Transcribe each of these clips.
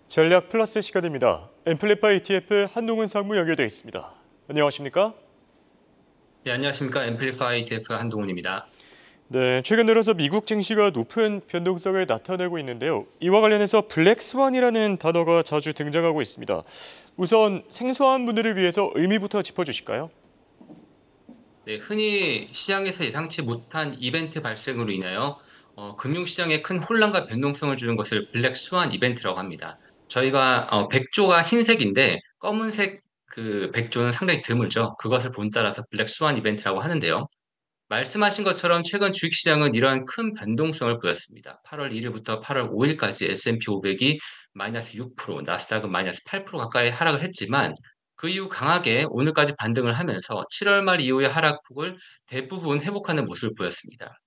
전략 플러스 시간입니다. 앰플리파 ETF 한동훈 상무 연결되어 있습니다. 안녕하십니까? 네, 안녕하십니까. 앰플리파이 TF 한동훈입니다. 네, 최근 들어서 미국 증시가 높은 변동성을 나타내고 있는데요. 이와 관련해서 블랙스완이라는 단어가 자주 등장하고 있습니다. 우선 생소한 분들을 위해서 의미부터 짚어주실까요? 네, 흔히 시장에서 예상치 못한 이벤트 발생으로 인하여 금융시장에 큰 혼란과 변동성을 주는 것을 블랙 스완 이벤트라고 합니다. 저희가 백조가 흰색인데 검은색 그 백조는 상당히 드물죠. 그것을 본따라서 블랙 스완 이벤트라고 하는데요. 말씀하신 것처럼 최근 주식시장은 이러한 큰 변동성을 보였습니다. 8월 1일부터 8월 5일까지 S&P 500이 마이너스 6%, 나스닥은 마이너스 8% 가까이 하락을 했지만 그 이후 강하게 오늘까지 반등을 하면서 7월 말 이후의 하락폭을 대부분 회복하는 모습을 보였습니다.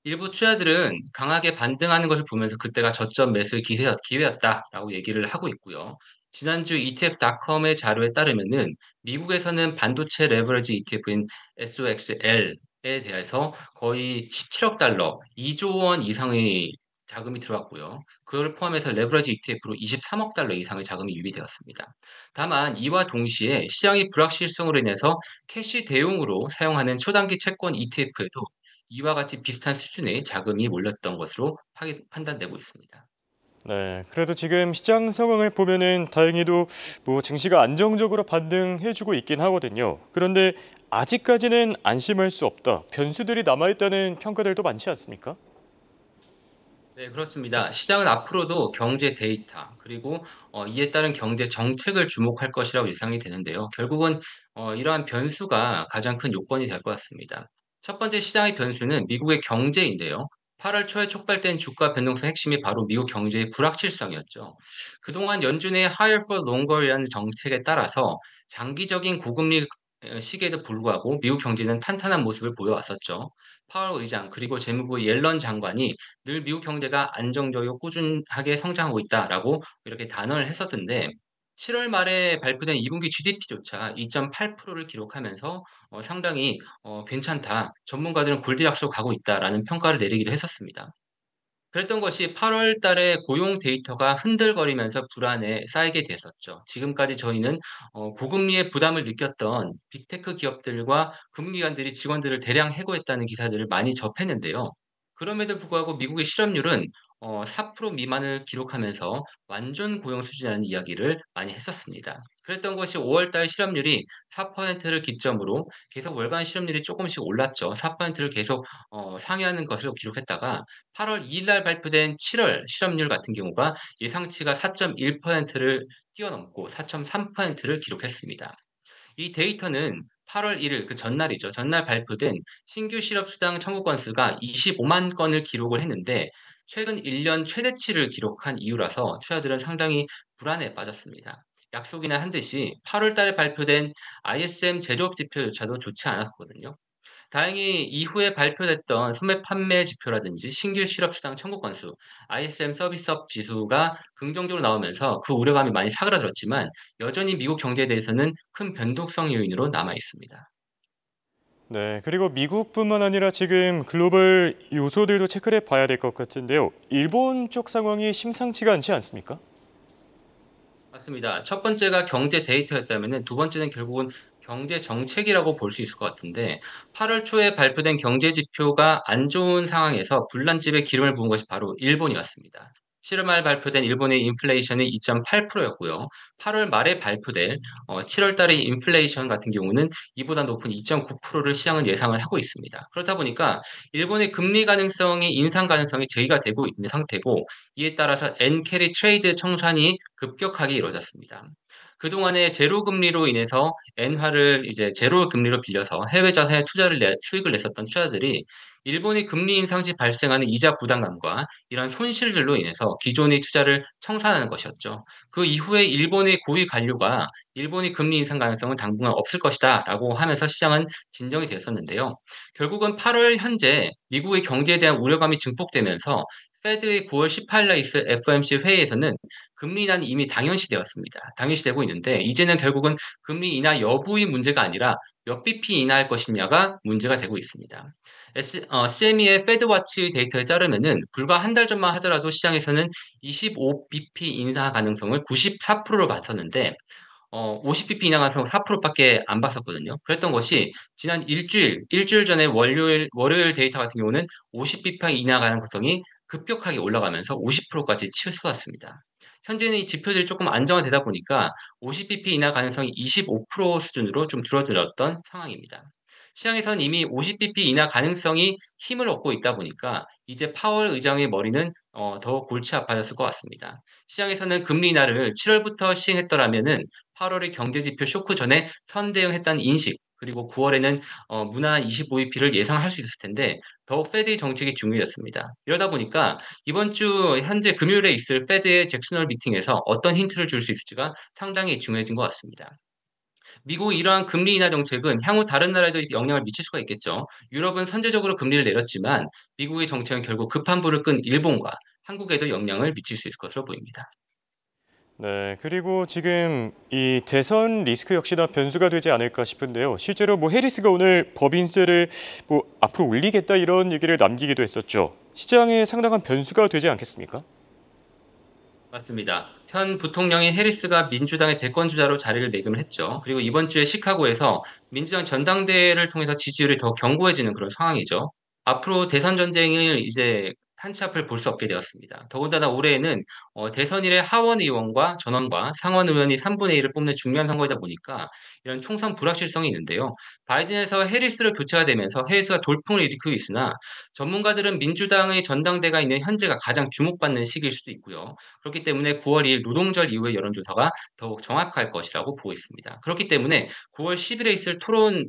일부 투자들은 강하게 반등하는 것을 보면서 그때가 저점 매수의 기회였다라고 얘기를 하고 있고요. 지난주 ETF닷컴의 자료에 따르면은 미국에서는 반도체 레버리지 ETF인 SOXL에 대해서 거의 17억 달러, 2조 원 이상의 자금이 들어왔고요. 그걸 포함해서 레버리지 ETF로 23억 달러 이상의 자금이 유입되었습니다. 다만 이와 동시에 시장의 불확실성으로 인해서 캐시 대용으로 사용하는 초단기 채권 ETF에도 이와 같이 비슷한 수준의 자금이 몰렸던 것으로 판단되고 있습니다. 네, 그래도 지금 시장 상황을 보면은 다행히도 증시가 안정적으로 반등해주고 있긴 하거든요. 그런데 아직까지는 안심할 수 없다. 변수들이 남아있다는 평가들도 많지 않습니까? 네, 그렇습니다. 시장은 앞으로도 경제 데이터 그리고 이에 따른 경제 정책을 주목할 것이라고 예상이 되는데요. 결국은 이러한 변수가 가장 큰 요건이 될 것 같습니다. 첫 번째 시장의 변수는 미국의 경제인데요. 8월 초에 촉발된 주가 변동성 핵심이 바로 미국 경제의 불확실성이었죠. 그동안 연준의 Higher for Longer이라는 정책에 따라서 장기적인 고금리 시기에도 불구하고 미국 경제는 탄탄한 모습을 보여왔었죠. 파월 의장 그리고 재무부 옐런 장관이 늘 미국 경제가 안정적이고 꾸준하게 성장하고 있다라고 이렇게 단언을 했었는데 7월 말에 발표된 2분기 GDP조차 2.8%를 기록하면서 상당히 괜찮다. 전문가들은 골디락스로 가고 있다라는 평가를 내리기도 했었습니다. 그랬던 것이 8월 달에 고용 데이터가 흔들거리면서 불안에 쌓이게 됐었죠. 지금까지 저희는 고금리의 부담을 느꼈던 빅테크 기업들과 금융기관들이 직원들을 대량 해고했다는 기사들을 많이 접했는데요. 그럼에도 불구하고 미국의 실업률은 4% 미만을 기록하면서 완전 고용 수준이라는 이야기를 많이 했었습니다. 그랬던 것이 5월 달 실업률이 4%를 기점으로 계속 월간 실업률이 조금씩 올랐죠. 4%를 계속 상회하는 것을 기록했다가 8월 2일 날 발표된 7월 실업률 같은 경우가 예상치가 4.1%를 뛰어넘고 4.3%를 기록했습니다. 이 데이터는 8월 1일 그 전날이죠. 전날 발표된 신규 실업 수당 청구 건수가 25만 건을 기록을 했는데 최근 1년 최대치를 기록한 이유라서 투자들은 상당히 불안에 빠졌습니다. 약속이나 한 듯이 8월 달에 발표된 ISM 제조업 지표조차도 좋지 않았거든요. 다행히 이후에 발표됐던 소매 판매 지표라든지 신규 실업 수당 청구 건수, ISM 서비스업 지수가 긍정적으로 나오면서 그 우려감이 많이 사그라들었지만 여전히 미국 경제에 대해서는 큰 변동성 요인으로 남아 있습니다. 네, 그리고 미국뿐만 아니라 지금 글로벌 요소들도 체크를 해봐야 될 것 같은데요. 일본 쪽 상황이 심상치가 않지 않습니까? 맞습니다. 첫 번째가 경제 데이터였다면은 두 번째는 결국은 경제 정책이라고 볼 수 있을 것 같은데 8월 초에 발표된 경제 지표가 안 좋은 상황에서 불난집에 기름을 부은 것이 바로 일본이었습니다. 7월 말 발표된 일본의 인플레이션이 2.8%였고요. 8월 말에 발표될 7월 달의 인플레이션 같은 경우는 이보다 높은 2.9%를 시장은 예상을 하고 있습니다. 그렇다 보니까 일본의 금리 가능성이 인상 가능성이 제기가 되고 있는 상태고 이에 따라서 엔캐리 트레이드 청산이 급격하게 이루어졌습니다. 그동안의 제로 금리로 인해서 엔화를 이제 제로 금리로 빌려서 해외 자산에 수익을 냈었던 투자들이 일본이 금리 인상 시 발생하는 이자 부담감과 이런 손실들로 인해서 기존의 투자를 청산하는 것이었죠. 그 이후에 일본의 고위 관료가 일본이 금리 인상 가능성은 당분간 없을 것이다라고 하면서 시장은 진정이 되었었는데요. 결국은 8월 현재 미국의 경제에 대한 우려감이 증폭되면서 페드의 9월 18일 날 있을 FOMC 회의에서는 금리 인하는 이미 당연시되었습니다. 당연시되고 있는데 이제는 결국은 금리 인하 여부의 문제가 아니라 몇 bp 인하할 것이냐가 문제가 되고 있습니다. CME의 페드워치 데이터에 따르면은 불과 한 달 전만 하더라도 시장에서는 25bp 인하 가능성을 94%로 봤었는데 50bp 인하 가능성 4%밖에 안 봤었거든요. 그랬던 것이 지난 일주일 전에 월요일 데이터 같은 경우는 50bp 인하 가능성이 급격하게 올라가면서 50%까지 치솟았습니다. 현재는 이 지표들이 조금 안정화되다 보니까 50bp 인하 가능성이 25% 수준으로 좀 줄어들었던 상황입니다. 시장에서는 이미 50bp 인하 가능성이 힘을 얻고 있다 보니까 이제 파월 의장의 머리는 더 골치 아파졌을 것 같습니다. 시장에서는 금리 인하를 7월부터 시행했더라면은 8월의 경제 지표 쇼크 전에 선대응했다는 인식, 그리고 9월에는 무난한 25bp를 예상할 수 있었을 텐데 더욱 페드의 정책이 중요해졌습니다. 이러다 보니까 이번 주 현재 금요일에 있을 페드의 잭슨홀 미팅에서 어떤 힌트를 줄 수 있을지가 상당히 중요해진 것 같습니다. 미국의 이러한 금리 인하 정책은 향후 다른 나라에도 영향을 미칠 수가 있겠죠. 유럽은 선제적으로 금리를 내렸지만 미국의 정책은 결국 급한 불을 끈 일본과 한국에도 영향을 미칠 수 있을 것으로 보입니다. 네, 그리고 지금 이 대선 리스크 역시나 변수가 되지 않을까 싶은데요. 실제로 뭐 해리스가 오늘 법인세를 뭐 앞으로 올리겠다 이런 얘기를 남기기도 했었죠. 시장에 상당한 변수가 되지 않겠습니까? 맞습니다. 현 부통령인 해리스가 민주당의 대권 주자로 자리를 매김을 했죠. 그리고 이번 주에 시카고에서 민주당 전당대회를 통해서 지지율이 더 견고해지는 그런 상황이죠. 앞으로 대선 전쟁을 이제 한치 앞을 볼 수 없게 되었습니다. 더군다나 올해에는 대선일에 하원 의원과 전원과 상원 의원이 3분의 1을 뽑는 중요한 선거이다 보니까 이런 총선 불확실성이 있는데요. 바이든에서 해리스를 교체가 되면서 해리스가 돌풍을 일으키고 있으나 전문가들은 민주당의 전당대가 있는 현재가 가장 주목받는 시기일 수도 있고요. 그렇기 때문에 9월 2일 노동절 이후의 여론조사가 더욱 정확할 것이라고 보고 있습니다. 그렇기 때문에 9월 10일에 있을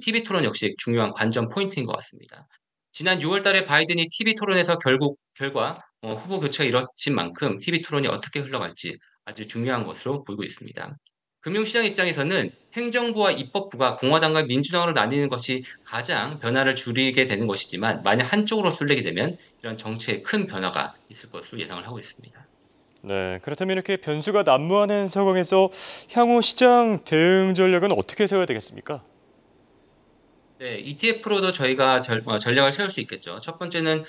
TV 토론 역시 중요한 관전 포인트인 것 같습니다. 지난 6월 달에 바이든이 TV 토론에서 결과 후보 교체가 이뤄진 만큼 TV 토론이 어떻게 흘러갈지 아주 중요한 것으로 보이고 있습니다. 금융시장 입장에서는 행정부와 입법부가 공화당과 민주당으로 나뉘는 것이 가장 변화를 줄이게 되는 것이지만 만약 한쪽으로 쏠리게 되면 이런 정치에 큰 변화가 있을 것으로 예상을 하고 있습니다. 네, 그렇다면 이렇게 변수가 난무하는 상황에서 향후 시장 대응 전략은 어떻게 세워야 되겠습니까? 네. ETF로도 저희가 전략을 세울 수 있겠죠. 첫 번째는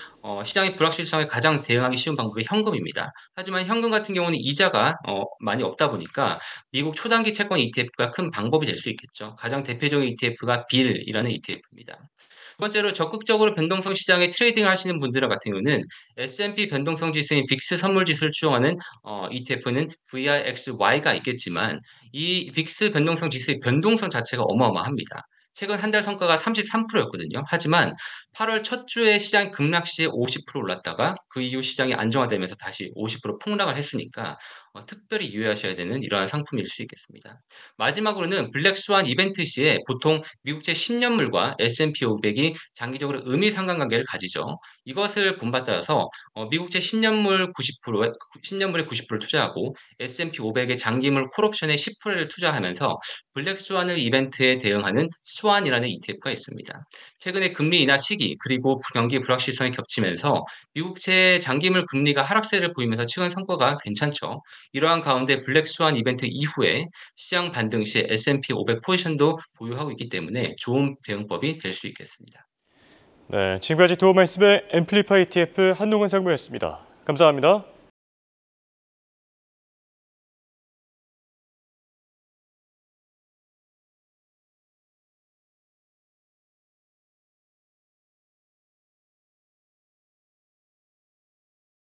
시장의 불확실성에 가장 대응하기 쉬운 방법이 현금입니다. 하지만 현금 같은 경우는 이자가 많이 없다 보니까 미국 초단기 채권 ETF가 큰 방법이 될 수 있겠죠. 가장 대표적인 ETF가 빌이라는 ETF입니다. 두 번째로 적극적으로 변동성 시장에 트레이딩을 하시는 분들 같은 경우는 S&P 변동성 지수인 빅스 선물 지수를 추종하는 ETF는 VIXY가 있겠지만 이 빅스 변동성 지수의 변동성 자체가 어마어마합니다. 최근 한 달 성과가 33%였거든요. 하지만 8월 첫 주에 시장 급락 시에 50% 올랐다가 그 이후 시장이 안정화되면서 다시 50% 폭락을 했으니까 특별히 유의하셔야 되는 이러한 상품일 수 있겠습니다. 마지막으로는 블랙스완 이벤트 시에 보통 미국제 10년물과 S&P 500이 장기적으로 의미 상관관계를 가지죠. 이것을 본받아서 미국제 10년물에 90%를 투자하고 S&P 500의 장기물 콜옵션에 10%를 투자하면서 블랙스완을 이벤트에 대응하는 스완이라는 ETF가 있습니다. 최근에 금리 인하 시기 그리고 경기 불확실성이 겹치면서 미국채 장기물 금리가 하락세를 보이면서 최근 성과가 괜찮죠. 이러한 가운데 블랙스완 이벤트 이후에 시장 반등 시 S&P 500 포지션도 보유하고 있기 때문에 좋은 대응법이 될 수 있겠습니다. 네, 지금까지 도움 말씀의 앰플리파이 ETF 한동훈 상무였습니다. 감사합니다.